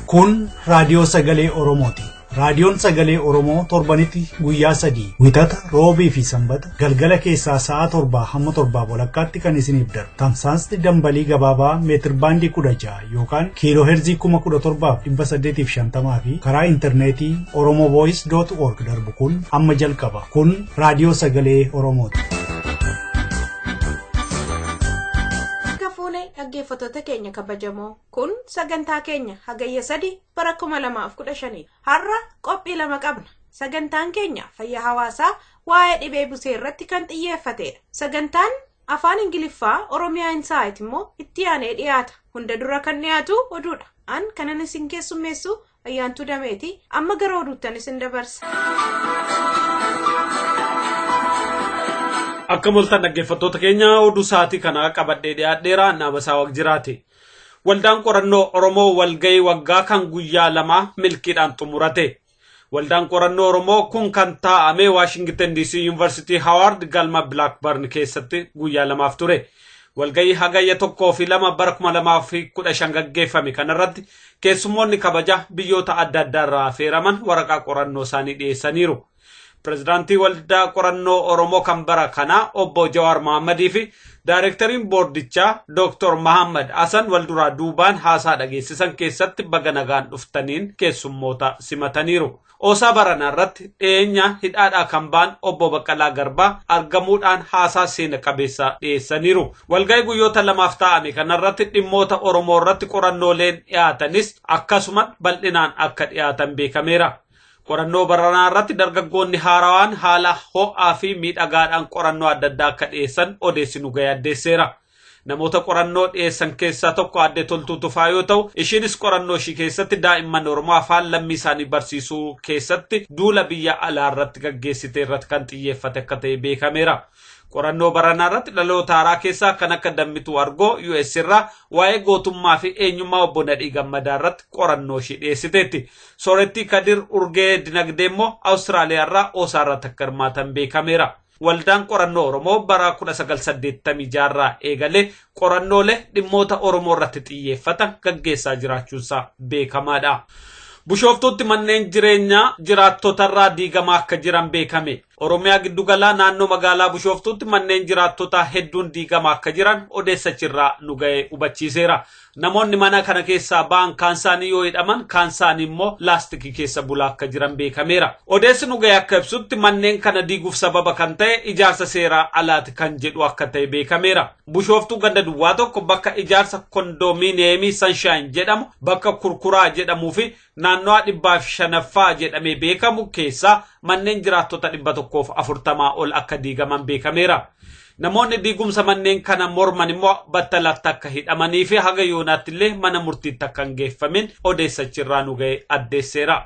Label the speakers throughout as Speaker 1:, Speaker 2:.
Speaker 1: Kun raadiyoo sagalee Oromooti. Raadiyoon sagalee Oromoo torbanitti guyyaa 3 wixata roobii fi sanbata galgala keessaa sa'a 7 hamma 7 walakkaatti kan isiniif darbu. Tamsaasni dambalii gabaabaa meetir baandii 16 yookaan kiiloo heerzii 17,850 fi karaa intarneetii oromovoice.org darbu kun amma jalqaba. Kun raadiyoo sagalee Oromooti.
Speaker 2: Dhaggeeffattoota keenya kabajamoo kun sagantaa keenya Hagayya 3 bara 2015 har'a qophii lama qabna. Sagantaan keenya Fayyaa Hawaasaa waaée dhibee Busee irratti kan xiyyeeffatedha. Sagantaan Afaan Ingiliffaa Oromia Insight immoo itti aanee dhiyaata. Hunda dura kan dhiyaatu Oduudha. An kanan isin keessummeessu Ayyaantuu Dameeti. Amma gara Oduuttan isin dabarsa.
Speaker 3: Akkam dhaggeeffattoota keenya oduu sa'aatii kana qabadhee dhiyaadheera Dhaabasaa Waaqjiraati. Waldaan qorannoo Oromoo walgahii waggaa kan guyyaa 2 milkiidhaan xumurate. Waldaan qorannoo Oromoo kun kan taa'ame Washington DC University Howard galma Blackburn keessatti guyyaa 2 ture. Walgahii Hagayya 1 fi 2 bara 2015 gaggeeffame kanarratti keessummoonni kabaja biyyoota adda addaarraa affeeraman waraqaa qorannoo isaanii dhiyeessaniiru. Pirezidaantii waldaa qorannoo Oromoo kan bara kana obbo Jawaar Mohammadii fi Daayirektariin boordichaa Dr. Muhammad Hasan walduraa duubaan haasaa dhageessisan keessatti baga nagaan dhuftaniin keessummoota simataniiru. Oosaa baranaa irratti dhiyeenya hidhaadhaa kan ba'an obbo Baqqalaa Garbaa argamuudhaan haasaa seena qabeessaa dhiyeessaniiru. Walgahii guyyoota 2 taa'ame kanarratti dhimmoota Oromoo irratti qorannooleen dhiyaatanis akkasuma bal'inaan akka dhiyaatan beekameera. Qorannoo baranaa irratti dargaggoonni haarawaan haala ho'aa fi miidhagaadhaan qorannoo adda addaa akka dhiyeessan odeessinu gayyaaddeesseera. Namoota qorannoo dhiyeessan keessaa tokko Aadde Toltuu Tufaa yoo ta'u, ishiinis qorannoo ishii keessatti daa'imman Oromoo afaan lammii isaanii barsiisuu keessatti duula biyya alaa irratti gaggeessite irratti kan xiyyeeffate akka ta'e beekameera. Qorannoo baranaa irratti dhaloota haaraa keessaa kan akka Dammituu Argoo US irraa waa'ee gootummaa fi eenyummaa obbo Nadhii Gammadaa irratti qorannoo ishii dhiyeessiteetti. Soorettii Kadir Urgee Dinagdee immoo Awustiraaliyaa irraa Oosaa irratti akka hirmaatan beekameera. Waldaan qorannoo Oromoo bara 1986 irraa eegalee qorannoolee dhimmoota Oromoo irratti xiyyeeffatan gaggeessaa jiraachuunsaa beekamaadha. Bushooftuutti manneen jireenyaa jiraattotarraa diigamaa akka jiran beekame. Oromiyaa giddugalaa naannoo magaalaa Bushooftuutti manneen jiraattotaa hedduun diigamaa akka jiran odeessachirraa nu ga'ee hubachiiseera. Namoonni mana kana keessaa ba'an kaan isaanii yoo hidhaman kaan isaanii immoo laastikii keessa bulaa akka jiran beekameera. Odeessi nu ga'ee akka ibsutti manneen kana diiguuf sababa kan ta'e ijaarsa seeraa alaati kan jedhu akka ta'e beekameera. Bushooftuu ganda duwwaa tokko bakka ijaarsa kondominiyeemii Sunshine jedhamu bakka kurkuraa jedhamuu fi naannoo 105ffaa jedhamee beekamu keessaa manneen jiraattota 140 ol akka diigaman beekameera. Namoonni diigumsa manneen kana morman immoo battalatti akka hidhamanii fi haga yoonaatti illee mana murtiitti akka hin geeffamin odeessachirraa nu ga'e addeesseera.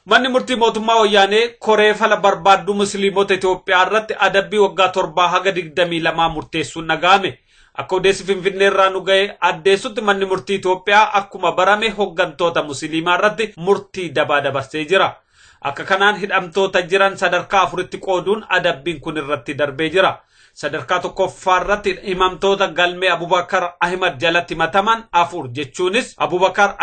Speaker 3: Manni murtii mootummaa wayyaanee koree fala barbaaddu musliimota Itoophiyaa irratti adabbii waggaa 7 haga 22 murteessuun dhaga'ame. Akka odeessi Finfinnee irraa nu ga'e addeessutti manni murtii Itoophiyaa akkuma barame hoggantoota musliimaa irratti murtii dabaa dabarsee jira. Akka kanaan hidhamtoota jiran sadarkaa 4tti qooduun adabbiin kun irratti darbee jira. Sadarkaa 1ffaa irratti himamtoota galmee Abubakar Ahimad jalatti himataman 4 jechuunis Abubakar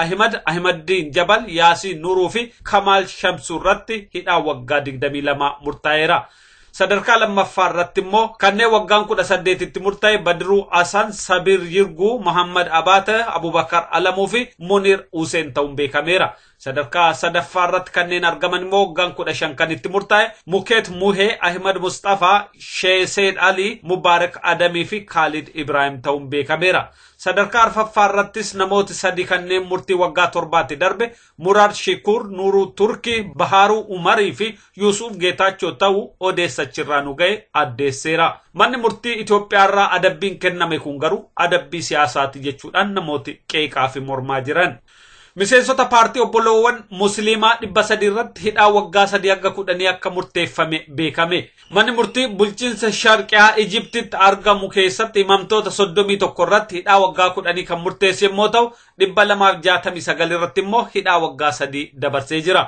Speaker 3: Ahimadiin Jabal, Yaasiin Nuruu fi Kamaal Shamsuu irratti hidhaa waggaa 22 murtaa'eera. Sadarkaa 2ffaa irratti immoo kanneen waggaan 18tti murtaa'e Badruu Hasan, Sabir Yirguu, Muhammad Abaate, Abubakar Alamuu fi Munir Hussein ta'uun beekameera. Sadarkaa 3ffaa irratti kanneen argaman immoo waggaan 15 kan itti murtaa'e Mukeet Muhee, Ahmad Mustafaa, Sheeseed Ali, Mubaarak Adamii fi Khalid Ibrahim ta'uun beekameera. Sadarkaa 4ffaa irrattis namooti 3 kanneen murtii waggaa 7tti darbe Muraad Shikur, Nuruu Turkii, Baharuu Umarii fi Yusuf Geetaachoo ta'uu odeessachirraa nu ga'e addeesseera. Manni murtii Itoophiyaa irraa adabbiin kenname kun garuu adabbii siyaasaati jechuudhaan namooti qeeqaa fi mormaa jiran. Miseensota paartii obboloowwan musliimaa 300 irratti hidhaa waggaa 3 hanga 10 akka murteeffame beekame. Manni murtii bulchiinsa Sharqiyaa Ijiptitti argamu keessatti himamtoota 31 irratti hidhaa waggaa 10 kan murteesse yommuu ta'u 269 irratti immoo hidhaa waggaa 3 dabarsee jira.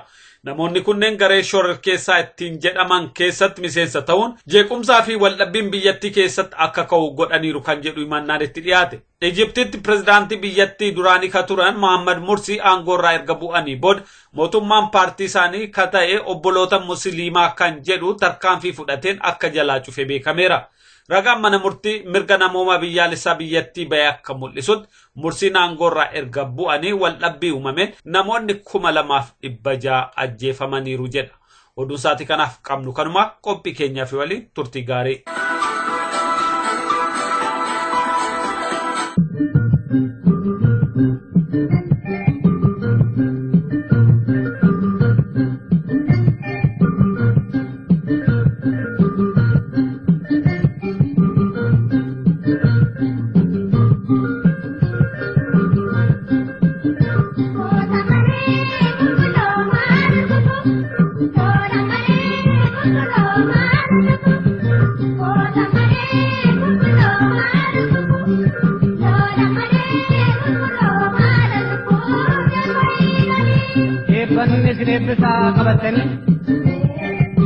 Speaker 3: Namoonni kunneen garee shororkeessaa ittiin jedhaman keessatti miseensa ta'uun jeequmsaa fi waldhabbiin biyyattii keessatti akka ka'u godhaniiru kan jedhu himannaan itti dhiyaate. Ijiptitti pirezidaantii biyyattii duraanii ka turan Mohammad Mursi aangoorraa erga bu'anii booda mootummaan paartii isaanii ka ta'e obboloota musliimaa kan jedhu tarkaanfii fudhateen akka jalaa cufe beekameera. Ragaan mana murtii mirga namooma biyyaalessaa biyyattii ba'e akka mul'isutti Mursiin aangoorraa erga bu'anii waldhabbii uumameen namoonni 2,600 ajjeefamaniiru jedha. Oduu saatii kanaaf qabnu kanuma qophii keenyaa fi waliin turtii gaarii.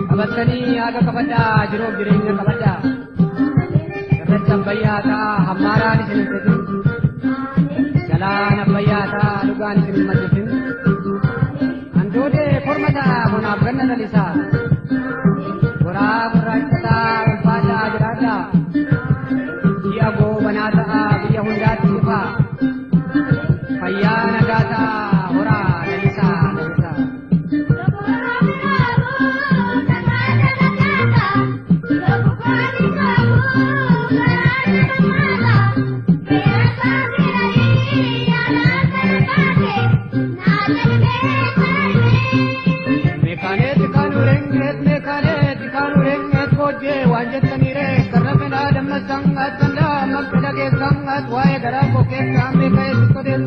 Speaker 4: qabatanii aga kabajaa jiruu jireenya kabajaa irratti bayyaata hammaaraan isin fedhin galaana bayyaata dhugaan isin maddisiin andoodee kormataa bonaaf ganna lalisaa goraa gurraachataa ulfaataa jiraadhaa ji'a goobanaa ta'aa biyya hundaatti dhufaa fayyaa nagaa ta'aa horaa lalisaa lalisaa. sangat wae gara koke kami kae sikoden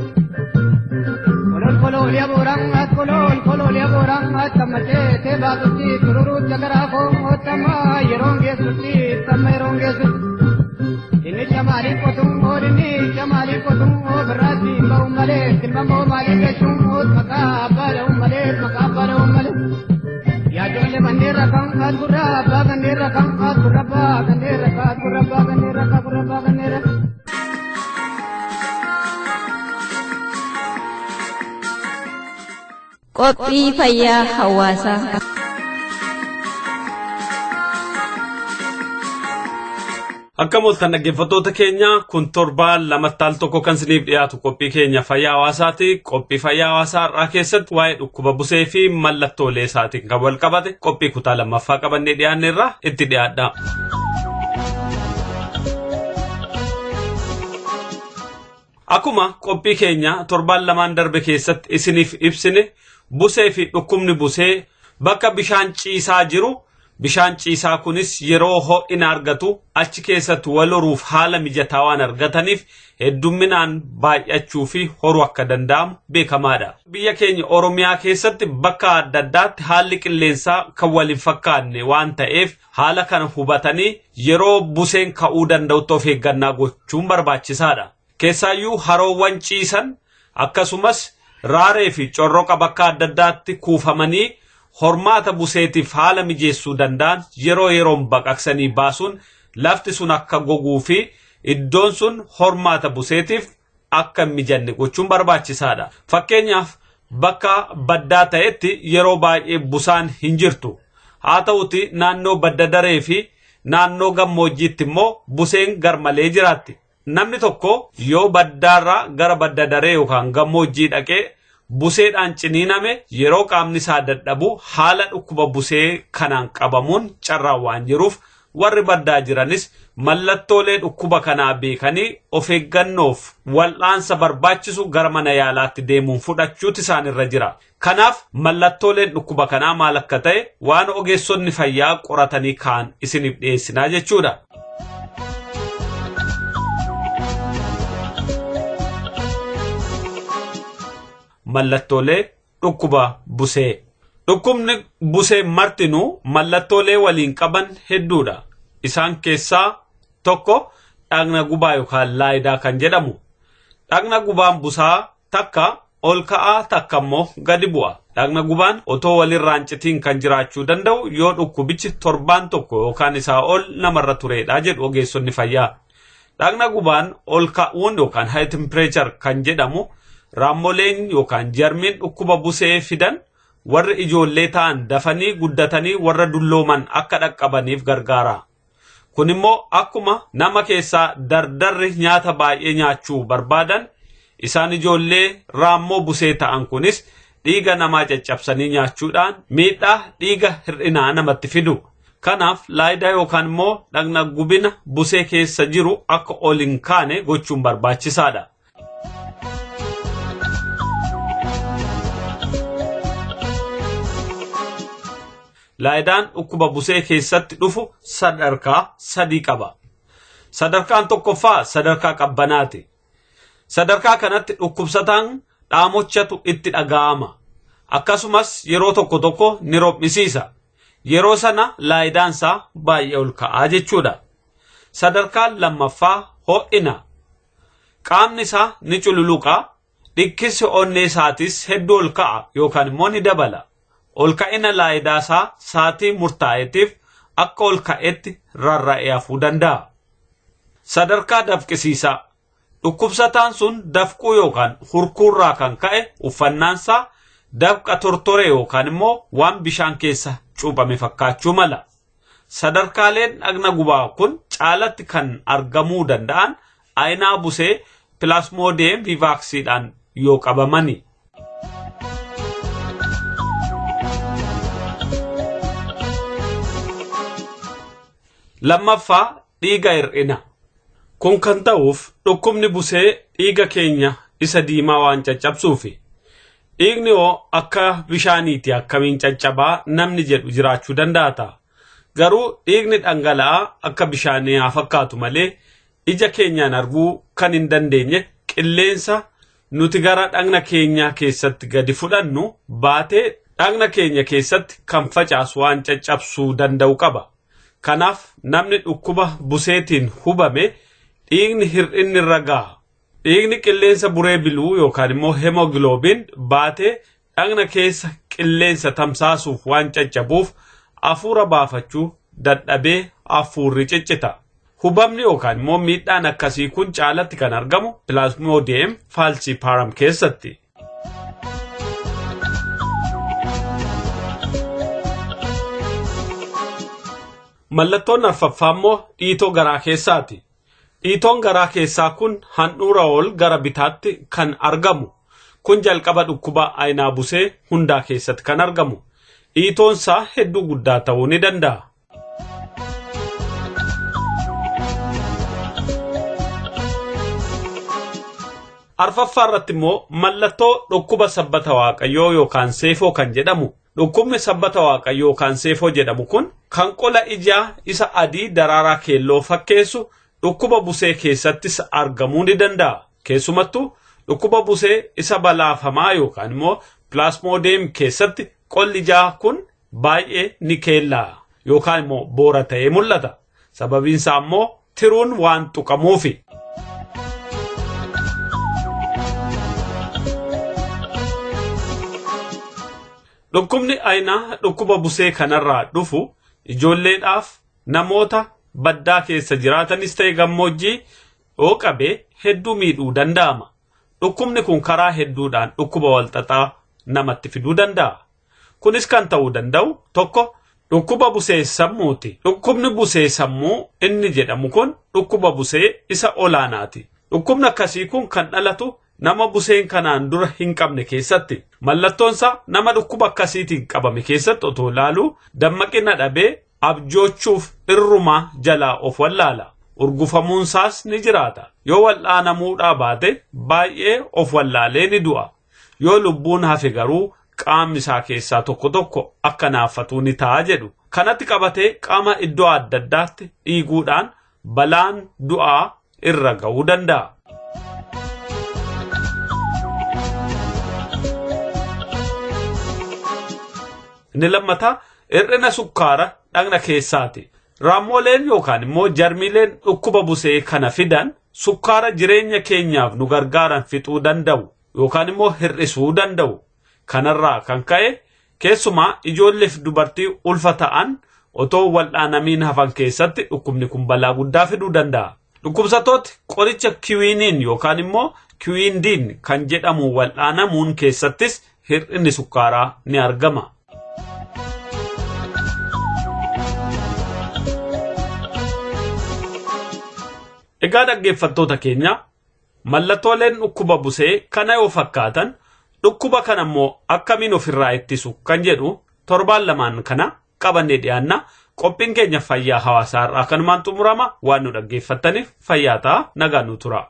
Speaker 4: kolol ya borangat kolol ya borangat kamache te baguti tururu jagara ko otama yeronge suti tameronge suti ini chamari kotum o berati mau male tilmamo male keshum ot maka male ya jole bandera kang agura ba bandera kang agura ba bandera ka agura ba bandera ka agura ba bandera
Speaker 5: Qophii Fayyaa Hawaasaa.
Speaker 3: Akkam oltan dhaggeeffattoota keenya kun torbaan lamattaa tokko kan isiniif dhiyaatu qophii keenya Fayyaa Hawaasaati. Qophii Fayyaa Hawaasaa irraa keessatti waa'ee dhukkuba busee fi mallattoolee isaatiin kan wal qabate qophii kutaa lammaffaa qabannee dhiyaanne irraa itti dhiyaadha. Akkuma qophii keenya torbaan lamaan darbe keessatti isiniif ibsine busee fi dhukkubni busee bakka bishaan ciisaa jiru bishaan ciisaa kunis yeroo ho'ina argatu achi keessatti wal horuuf haala mijataa waan argataniif heddumminaan baay'achuu fi horuu akka danda'amu beekamaadha. Biyya keenya Oromiyaa keessatti bakka adda addaatti haalli qilleensaa kan wal hin fakkaanne waan ta'eef haala kana hubatanii yeroo buseen ka'uu danda'utti of eeggannaa gochuun barbaachisaadha. Keessaayyuu haroowwan ciisan akkasumas raaree fi corroqa bakka adda addaatti kuufamanii hormaata buseetiif haala mijeessuu danda'an yeroo yeroon baqaqsanii baasuun lafti sun akka goguu fi iddoon sun hormaata buseetiif akka mijanne gochuun barbaachisaadha. Fakkeenyaaf bakka baddaa ta'etti yeroo baay'ee busaan hin jirtu. Haa ta'uti naannoo badda daree fi naannoo gammoojjiitti immoo buseen garmalee jiraatti. Namni tokko yoo baddaarraa gara badda daree yookaan gammoojjii dhaqee buseedhaan ciniiname yeroo qaamni isaa dadhabu haala dhukkuba busee kanaan qabamuun carraan waan jiruuf warri baddaa jiranis mallattoolee dhukkuba kanaa beekanii of eeggannoof wal'aansa barbaachisu gara mana yaalaatti deemuun fudhachuutu isaanirra jira. Kanaaf mallattooleen dhukkuba kanaa maal akka ta'e waan ogeessonni fayyaa qoratanii kaan isiniif dhiyeessinaa jechuudha. Mallattoolee dhukkuba busee. Dhukkubni busee martinuu mallattoolee waliin qaban hedduudha. Isaan keessaa tokko dhagna gubaa yookaan laayidaa kan jedhamu. Dhagna gubaan busaa takka ol ka'aa takka immoo gadi bu'a. Dhagna gubaan otoo walirraan citiin kan jiraachuu danda'u yoo dhukkubichi torbaan tokko yookaan isaa ol namarra tureedha jedhu ogeessonni fayyaa. Dhagna gubaan ol ka'uun yookaan high temperature kan jedhamu raammoleen yookaan jarmiin dhukkuba busee fidan warri ijoollee ta'an dafanii guddatanii warra dullooman akka dhaqqabaniif gargaara. Kun immoo akkuma nama keessaa dardarri nyaata baay'ee nyaachuu barbaadan isaan ijoollee raammoo busee ta'an kunis dhiiga namaa caccabsanii nyaachuudhaan miidhaa dhiiga hir'inaa namatti fidu. Kanaaf laayidaa yookaan immoo dhagna gubina busee keessa jiru akka ol hin kaane gochuun barbaachisaadha. Laayidaan dhukkuba busee keessatti dhufu sadarkaa 3 qaba. Sadarkaan tokkoffaa sadarkaa qabbanaati. Sadarkaa kanatti dhukkubsataan dhaamochatu itti dhaga'ama. Akkasumas yeroo tokko tokko ni rophisiisa. Yeroo sana laayidaansaa baay'ee ol ka'aa jechuudha. Sadarkaan lammaffaa ho'ina. Qaamni isaa ni cululuqa. Dhikkisi onnee isaatis hedduu ol ka'a yookaan immoo ni dabala. Ol ka'ina laayidaasaa saatii murtaa'eetiif akka ol ka'etti rarra'ee hafuu danda'a. Sadarkaa dafqisiisaa. Dhukkubsataan sun dafquu yookaan hurkuurraa kan ka'e uffannaansaa dafqa tortoree yookaan immoo waan bishaan keessa cuuphame fakkaachuu mala. Sadarkaaleen dhagna gubaa kun caalatti kan argamuu danda'an aanaa busee pilaasmoodiyeem viivaaksiidhaan yoo qabamani. Lammaffaa dhiiga hir'ina. Kun kan ta'uuf dhukkubni busee dhiiga keenya isa diimaa waan caccabsuufi. Dhiigni yoo akka bishaaniiti akkamiin caccabaa namni jedhu jiraachuu danda'a. Garuu dhiigni dhangala'aa akka bishaanii haa fakkaatu malee ija keenyaan arguu kan hin dandeenye qilleensa nuti gara dhagna keenya keessatti gadi fudhannu baatee dhagna keenya keessatti kan facaasu waan caccabsuu danda'u qaba. Kanaaf namni dhukkuba buseetiin hubame dhiigni hir'inni irra ga'a. Dhiigni qilleensa buree biluu yookaan immoo hemogloobiin baatee dhagna keessa qilleensa tamsaasuuf waan caccabuuf hafuura baafachuu dadhabee hafuurri ciccita. Hubamni yookaan immoo miidhaan akkasii kun caalatti kan argamu pilaasmoodiyeem faalsiipaaram keessatti. Mallattoon arfaffaa immoo dhiitoo garaa keessaati. Dhiitoon garaa keessaa kun handhuura ol gara bitaatti kan argamu. Kun jalqaba dhukkuba aanaa busee hundaa keessatti kan argamu. Dhiitoonsaa hedduu guddaa ta'uu ni danda'a. Arfaffaa irratti immoo mallattoo dhukkuba sabbata waaqayyoo yookaan seefoo kan jedhamu. Dhukkubni sabbata waaqayyoo yookaan seefoo jedhamu kun kan qola ijaa isa adii daraaraa keelloo fakkeessu dhukkuba busee keessattis argamuu ni danda'a. Keessumattuu dhukkuba busee isa balaafamaa yookaan immoo pilaasmoodiyeem keessatti qolli ijaa kun baay'ee ni keellaa yookaan immoo boora ta'ee mul'ata. Sababiin isaa immoo tiruun waan tuqamuufi. Dhukkubni aanaa dhukkuba busee kanarraa dhufu ijoolleedhaaf namoota baddaa keessa jiraatanis ta'e gammoojjii yoo qabe hedduu miidhuu danda'ama. Dhukkubni kun karaa hedduudhaan dhukkuba walxaxaa namatti fiduu danda'a. Kunis kan ta'uu danda'u tokko dhukkuba busee sammuuti. Dhukkubni busee sammuu inni jedhamu kun dhukkuba busee isa olaanaati. Dhukkubni akkasii kun kan dhalatu nama buseen kanaan dura hin qabne keessatti. Mallattoonsaa nama dhukkuba akkasiitiin qabame keessatti otoo ilaalu dammaqina dhabee abjoochuuf irrumaa jalaa of wallaala. Urgufamuunsaas ni jiraata. Yoo wal'aanamuudhaa baate baay'ee of wallaalee ni du'a. Yoo lubbuun hafe garuu qaamni isaa keessaa tokko tokko akka naaffatuu ni ta'a jedhu. Kanatti qabatee qaama iddoo adda addaatti dhiiguudhaan balaan du'aa irra ga'uu danda'a. Inni lammataa hir'ina sukkaara dhagna keessaati. Raammoleen yookaan immoo jarmiileen dhukkuba busee kana fidan sukkaara jireenya keenyaaf nu gargaaran fixuu danda'u yookaan immoo hir'isuu danda'u. Kanarraa kan ka'e keessumaa ijoolleef dubartii ulfa ta'an otoo wal'aanamiin hafan keessatti dhukkubni kun balaa guddaa fiduu danda'a. Dhukkubsattooti qoricha kiwiiniin yookaan immoo kiwiindiin kan jedhamu wal'aanamuun keessattis hir'inni sukkaaraa ni argama. Egaa dhaggeeffattoota keenya mallattooleen dhukkuba busee kana yoo fakkaatan dhukkuba kana immoo akkamiin ofirraa ittisu kan jedhu torbaan lamaan kana qabannee dhiyaanna. Qophiin keenya fayyaa hawaasaa irraa kanumaan xumurama. Waan nu dhaggeeffattaniif fayyaa ta'aa nagaa nu tura.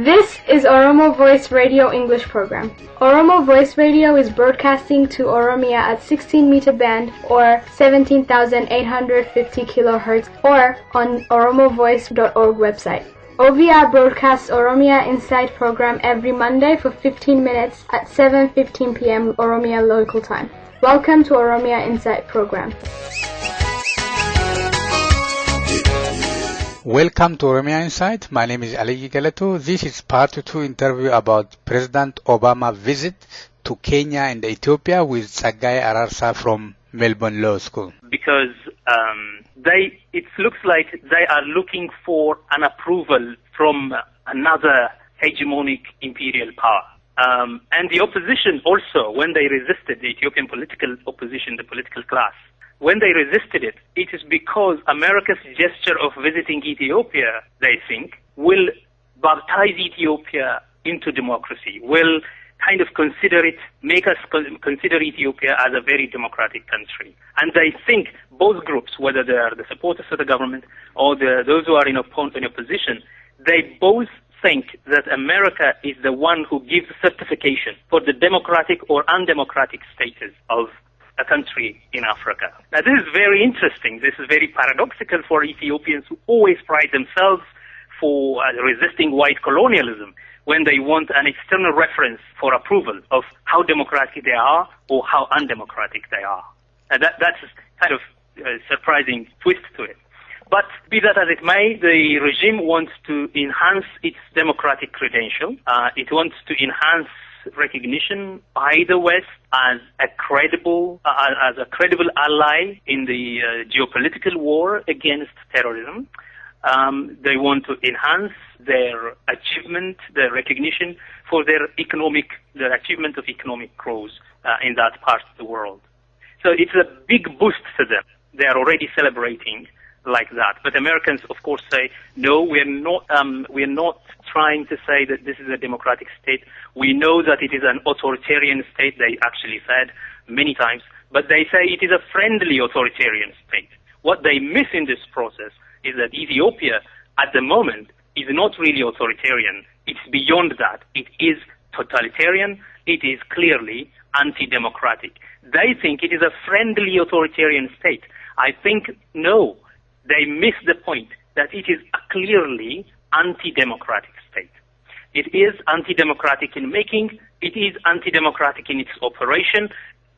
Speaker 6: This is Oromo Voice Radio English program. Oromo Voice Radio is broadcasting to Oromia at 16 meter band or 17,850 kilohertz or on oromovoice.org website. OVR broadcasts Oromia Insight program every Monday for 15 minutes at 7:15 p.m. Oromia local time. Welcome to Oromia Insight program.
Speaker 7: Welcome to Oromia Insight. My name is Ali Galatu. This is part 2 interview about President Obama's visit to Kenya and Ethiopia with Hagayya Ararsa from Melbourne Law School.
Speaker 8: Because it looks like they are looking for an approval from another hegemonic imperial power. And the opposition also, when they resisted the Ethiopian political opposition, the political class, when they resisted it, it is because America's gesture of visiting Ethiopia, they think, will baptize Ethiopia into democracy, will kind of make us consider Ethiopia as a very democratic country. And they think both groups, whether they are the supporters of the government or those who are in opposition, they both think that America is the one who gives certification for the democratic or undemocratic status of a country in Africa. Now this is very interesting. This is very paradoxical for Ethiopians who always pride themselves for resisting white colonialism, when they want an external reference for approval of how democratic they are or how undemocratic they are. And that's kind of a surprising twist to it. But be that as it may, the regime wants to enhance its democratic credential. It wants to enhance recognition by the West as a credible ally in the geopolitical war against terrorism. They want to enhance their achievement, their recognition for their achievement of economic growth in that part of the world. So it's a big boost to them. They are already celebrating like that. But Americans, of course, say, no, we're not trying to say that this is a democratic state. We know that it is an authoritarian state, they actually said many times, but they say it is a friendly authoritarian state. What they miss in this process is that Ethiopia, at the moment, is not really authoritarian. It's beyond that. It is totalitarian. It is clearly anti-democratic. They think it is a friendly authoritarian state. I think, no, they miss the point that it is a clearly anti-democratic state. It is anti-democratic in making. It is anti-democratic in its operation.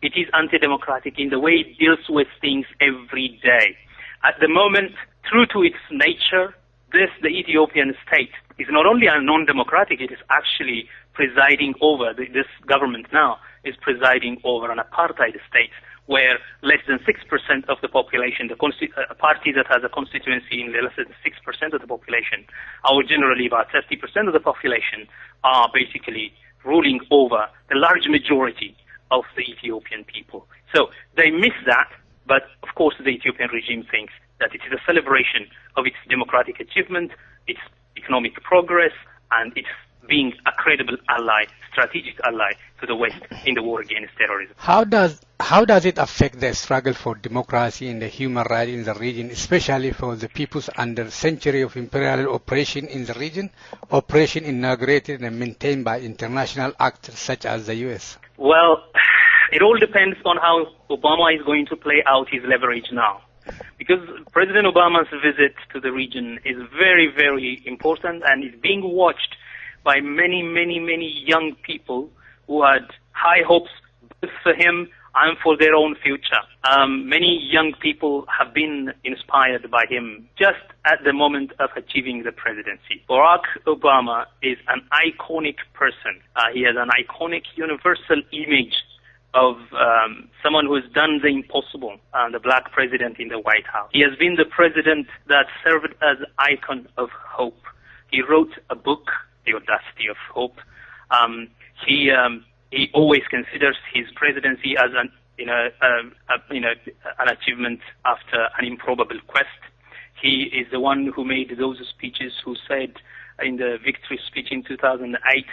Speaker 8: It is anti-democratic in the way it deals with things every day. At the moment, true to its nature, the Ethiopian state is not only a non-democratic, it is actually presiding over, this government now is presiding over an apartheid state where less than 6% of the population, a party that has a constituency in less than 6% of the population, or generally about 30% of the population, are basically ruling over the large majority of the Ethiopian people. So they miss that, but of course the Ethiopian regime thinks that it is a celebration of its democratic achievement, its economic progress, and its being a credible ally, strategic ally to the West in the war against terrorism.
Speaker 7: How does it affect the struggle for democracy and the human rights in the region, especially for the peoples under century of imperial oppression in the region, oppression inaugurated and maintained by international actors such as the U.S.?
Speaker 8: Well, it all depends on how Obama is going to play out his leverage now. Because President Obama's visit to the region is very, very important and is being watched by many, many, many young people who had high hopes both for him and for their own future. Many young people have been inspired by him just at the moment of achieving the presidency. Barack Obama is an iconic person. He has an iconic universal image of someone who has done the impossible, the black president in the White House. He has been the president that served as icon of hope. He wrote a book, The Audacity of Hope. He always considers his presidency as an achievement after an improbable quest. He is the one who made those speeches, who said in the victory speech in 2008,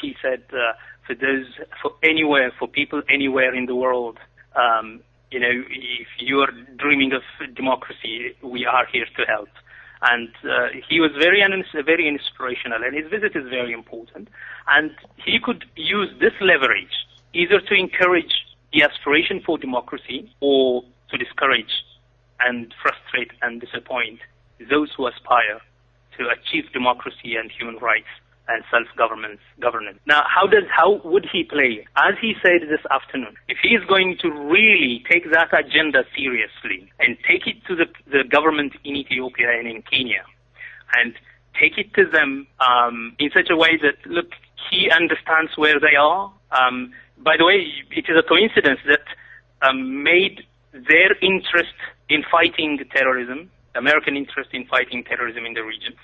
Speaker 8: he said, for people anywhere in the world, if you are dreaming of democracy, we are here to help. And he was very inspirational, and his visit is very important. And he could use this leverage either to encourage the aspiration for democracy or to discourage and frustrate and disappoint those who aspire to achieve democracy and human rights and self-governance. Now, how would he play? As he said this afternoon, if he is going to really take that agenda seriously and take it to the government in Ethiopia and in Kenya, and take it to them in such a way that, look, he understands where they are. By the way, it is a coincidence that made their interest in fighting terrorism, American interest in fighting terrorism in the region,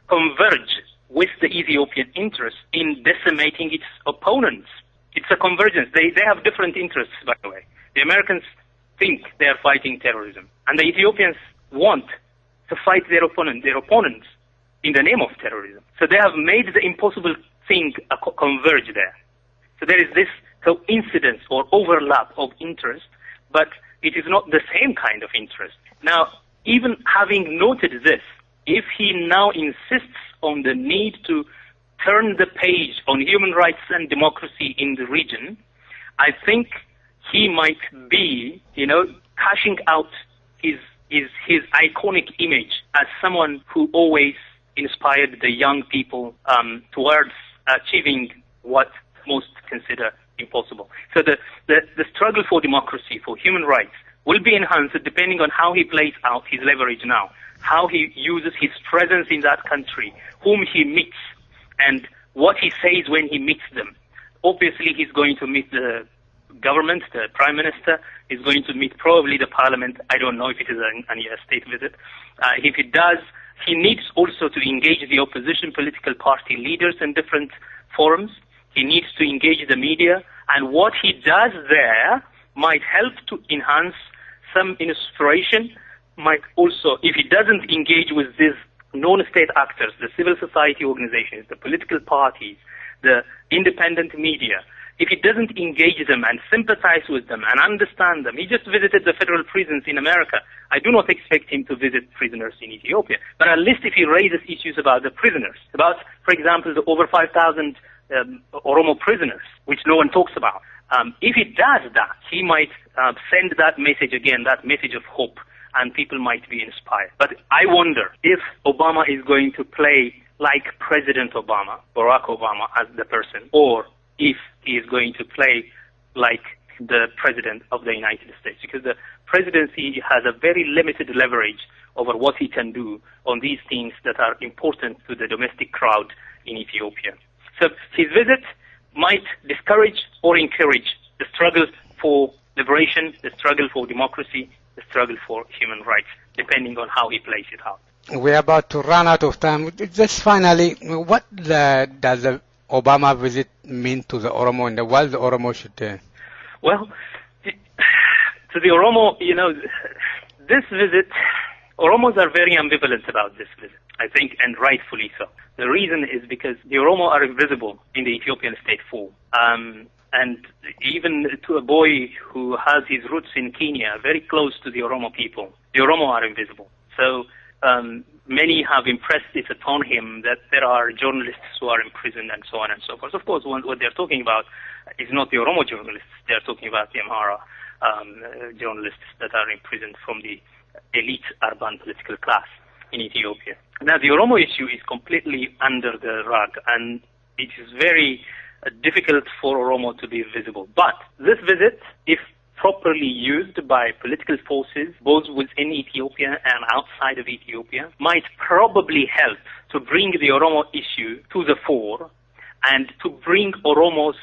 Speaker 8: converge with the Ethiopian interest in decimating its opponents. It's a convergence. They have different interests, by the way. The Americans think they are fighting terrorism, and the Ethiopians want to fight their opponents in the name of terrorism. So they have made the impossible thing converge there. So there is this coincidence or overlap of interest, but it is not the same kind of interest. Now, even having noted this, if he now insists on the need to turn the page on human rights and democracy in the region, I think he might be, cashing out his iconic image as someone who always inspired the young people towards achieving what most consider impossible. So the struggle for democracy, for human rights, will be enhanced depending on how he plays out his leverage now, how he uses his presence in that country, whom he meets, and what he says when he meets them. Obviously, he's going to meet the government, the prime minister. He's going to meet probably the parliament. I don't know if it is a state visit. If it does, he needs also to engage the opposition political party leaders in different forums. He needs to engage the media. And what he does there might help to enhance some inspiration, might also, if he doesn't engage with these non-state actors, the civil society organizations, the political parties, the independent media, if he doesn't engage them and sympathize with them and understand them, he just visited the federal prisons in America. I do not expect him to visit prisoners in Ethiopia, but at least if he raises issues about the prisoners, about, for example, the over 5,000 Oromo prisoners, which no one talks about, if he does that, he might send that message again, that message of hope, and people might be inspired. But I wonder if Obama is going to play like President Obama, Barack Obama as the person, or if he is going to play like the President of the United States, because the presidency has a very limited leverage over what he can do on these things that are important to the domestic crowd in Ethiopia. So his visit might discourage or encourage the struggle for liberation, the struggle for democracy, the struggle for human rights, depending on how he plays it out.
Speaker 7: We're about to run out of time. Just finally, what does the Obama visit mean to the Oromo in the world? The Oromo should...
Speaker 8: Well, to the Oromo, this visit, Oromos are very ambivalent about this visit, I think, and rightfully so. The reason is because the Oromo are invisible in the Ethiopian state form. And even to a boy who has his roots in Kenya, very close to the Oromo people, the Oromo are invisible. So many have impressed it upon him that there are journalists who are in prison and so on and so forth. Of course, what they're talking about is not the Oromo journalists. They're talking about the Amhara journalists that are imprisoned from the elite urban political class in Ethiopia. Now, the Oromo issue is completely under the rug, and it is very difficult for Oromo to be visible. But this visit, if properly used by political forces, both within Ethiopia and outside of Ethiopia, might probably help to bring the Oromo issue to the fore and to bring Oromos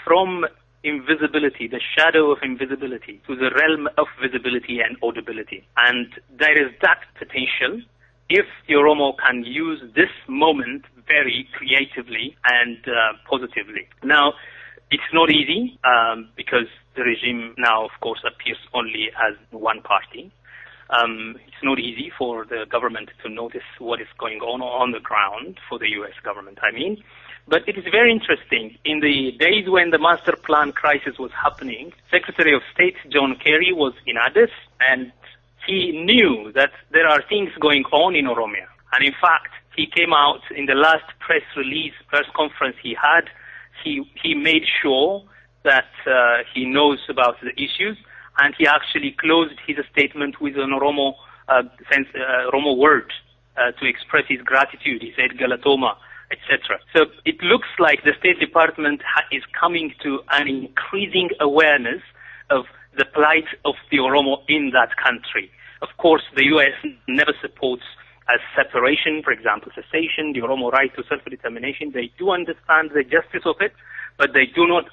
Speaker 8: from invisibility, the shadow of invisibility, to the realm of visibility and audibility. And there is that potential if the Oromo can use this moment very creatively and positively. Now, it's not easy because the regime now, of course, appears only as one party. It's not easy for the government to notice what is going on the ground, for the U.S. government, I mean. But it is very interesting. In the days when the master plan crisis was happening, Secretary of State John Kerry was in Addis, and he knew that there are things going on in Oromia. And in fact, he came out in the last press conference he had, he made sure that he knows about the issues, and he actually closed his statement with an Oromo word to express his gratitude. He said Galatoma, etc. So it looks like the State Department is coming to an increasing awareness of the plight of the Oromo in that country. Of course, the U.S. never supports a separation, for example, cessation, the Oromo right to self-determination. They do understand the justice of it, but they do not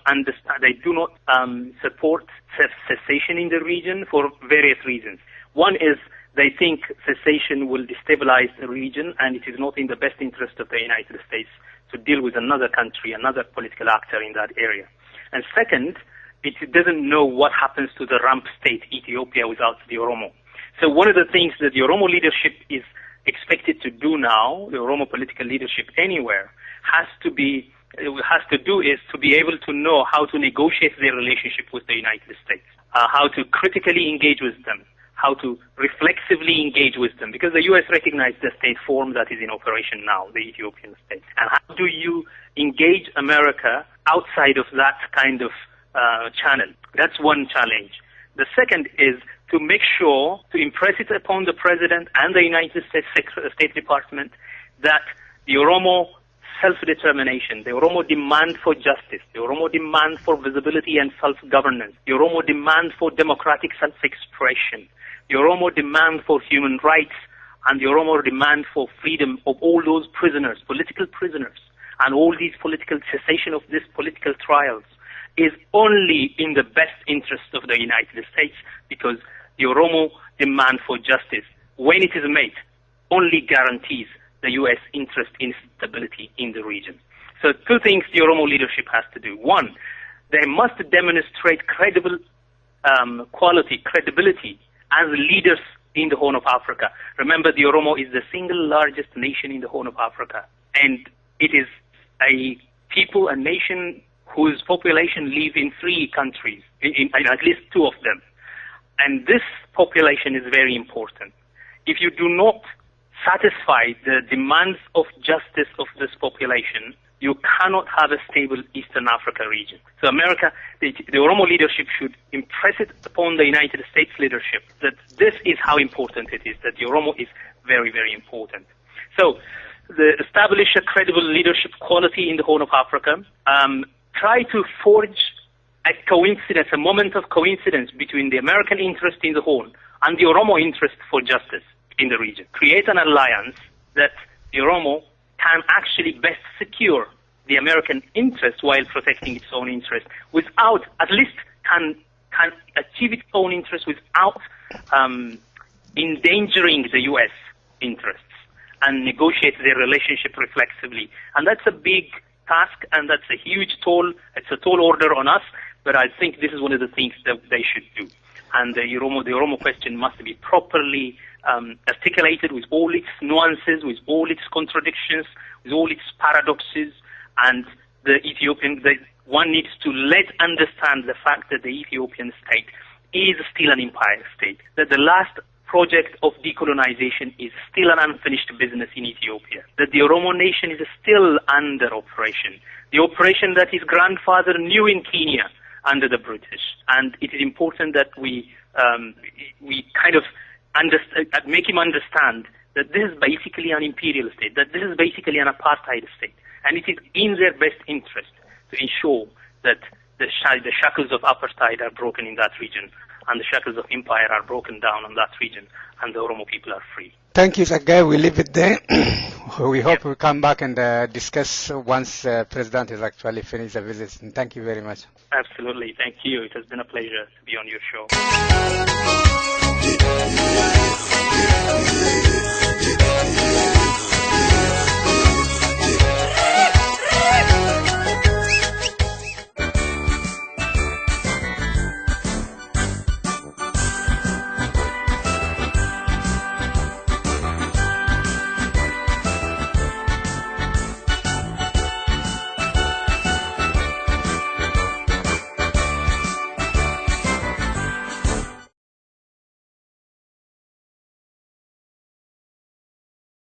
Speaker 8: support cessation in the region for various reasons. One is they think cessation will destabilize the region, and it is not in the best interest of the United States to deal with another country, another political actor in that area. And second, it doesn't know what happens to the rump state, Ethiopia, without the Oromo. So one of the things that the Oromo leadership is expected to do now, the Oromo political leadership anywhere, has to do is to be able to know how to negotiate their relationship with the United States, how to critically engage with them, how to reflexively engage with them, because the U.S. recognized the state form that is in operation now, the Ethiopian state. And how do you engage America outside of that kind of channel? That's one challenge. The second is to make sure to impress it upon the President and the United States State Department that the Oromo self-determination, the Oromo demand for justice, the Oromo demand for visibility and self-governance, the Oromo demand for democratic self-expression, the Oromo demand for human rights, and the Oromo demand for freedom of all those prisoners, political prisoners, and all these political cessation of these political trials is only in the best interest of the United States, because the Oromo demand for justice, when it is made, only guarantees the U.S. interest in stability in the region. So two things the Oromo leadership has to do. One, they must demonstrate credibility as leaders in the Horn of Africa. Remember, the Oromo is the single largest nation in the Horn of Africa, and it is a people, a nation whose population live in 3 countries, in at least 2 of them. And this population is very important. If you do not satisfy the demands of justice of this population, you cannot have a stable Eastern Africa region. So America, the Oromo leadership should impress it upon the United States leadership that this is how important it is, that the Oromo is very, very important. So establish a credible leadership quality in the Horn of Africa. Try to forge a coincidence, a moment of coincidence between the American interest in the Horn and the Oromo interest for justice in the region. Create an alliance that the Oromo can actually best secure the American interest while protecting its own interest, without, at least can achieve its own interest without endangering the U.S. interests, and negotiate their relationship reflexively. And that's a big task, and that's a huge toll. It's a tall order on us, but I think this is one of the things that they should do. And the Oromo question must be properly articulated with all its nuances, with all its contradictions, with all its paradoxes, and one needs to understand the fact that the Ethiopian state is still an empire state, that the last project of decolonization is still an unfinished business in Ethiopia, that the Oromo nation is still under operation, the operation that his grandfather knew in Kenya under the British. And it is important that we kind of make him understand that this is basically an imperial state, that this is basically an apartheid state, and it is in their best interest to ensure that the shackles of apartheid are broken in that region and the shackles of empire are broken down in that region and the Oromo people are free.
Speaker 7: Thank you, Hagayya. We leave it there. We hope we come back and discuss once President has actually finished the visit. And thank you very much.
Speaker 8: Absolutely. Thank you. It has been a pleasure to be on your show.